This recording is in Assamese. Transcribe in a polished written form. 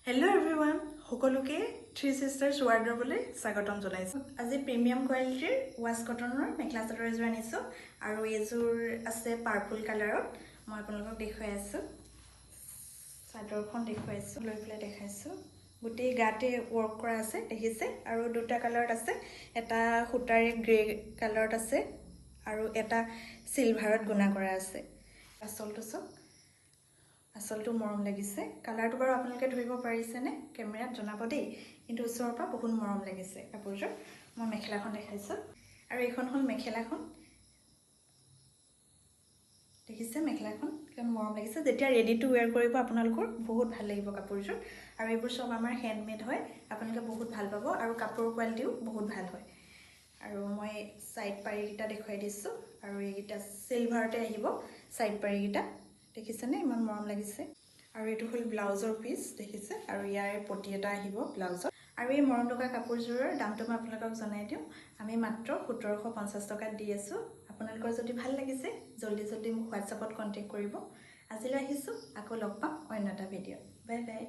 Hello everyone, সকলোকে Three Sisters Wardrobe স্বাগতম জনাইছো। আজি প্ৰিমিয়াম কোৱালিটিৰ ৱাছ কটনৰ মেখেলা চাদৰ এযোৰ আনিছো আৰু এযোৰ আছে পাৰ্পল কালাৰত। মই আপোনালোকক দেখুৱাই আছো। চাদৰখন দেখুৱাইছো, লৈ পেলাই দেখাইছো। গোটেই গাতে ৱৰ্ক কৰা আছে দেখিছে আৰু দুটা কালাৰত আছে। এটা সূতাৰে গ্ৰে কালাৰত আছে আৰু এটা সিলভাৰত গুণা কৰা আছে। আচলটো চক আচলটো মৰম লাগিছে। কালাৰটো বাৰু আপোনালোকে ধৰিব পাৰিছেনে? কেমেৰাত জনাব দেই, কিন্তু ওচৰৰ পৰা বহুত মৰম লাগিছে কাপোৰযোৰ। মই মেখেলাখন দেখাইছোঁ আৰু এইখন হ'ল মেখেলাখন। দেখিছে মেখেলাখন কিমান মৰম লাগিছে। যেতিয়া ৰেডি টু ৱেৰ কৰিব আপোনালোকৰ বহুত ভাল লাগিব কাপোৰযোৰ। আৰু এইবোৰ চব আমাৰ হেণ্ডমেড হয়, আপোনালোকে বহুত ভাল পাব আৰু কাপোৰৰ কোৱালিটিও বহুত ভাল হয়। আৰু মই সাইড পাৰীকেইটা দেখুৱাই দিছোঁ আৰু এইকেইটা সিলভাৰতে আহিব সাইড পাৰীকেইটা। দেখিছেনে ইমান মৰম লাগিছে। আৰু এইটো হ'ল ব্লাউজৰ পিচ দেখিছে আৰু ইয়াৰে পটি এটা আহিব ব্লাউজত। আৰু এই মৰম লগা কাপোৰযোৰৰ দামটো মই আপোনালোকক জনাই দিওঁ। আমি মাত্ৰ 1750 টকাত দি আছোঁ। আপোনালোকৰ যদি ভাল লাগিছে জলদি মোক হোৱাটছআপত কণ্টেক্ট কৰিব। আজিলৈ আহিছোঁ, আকৌ লগ পাম অন্য এটা ভিডিঅ'। Bye bye.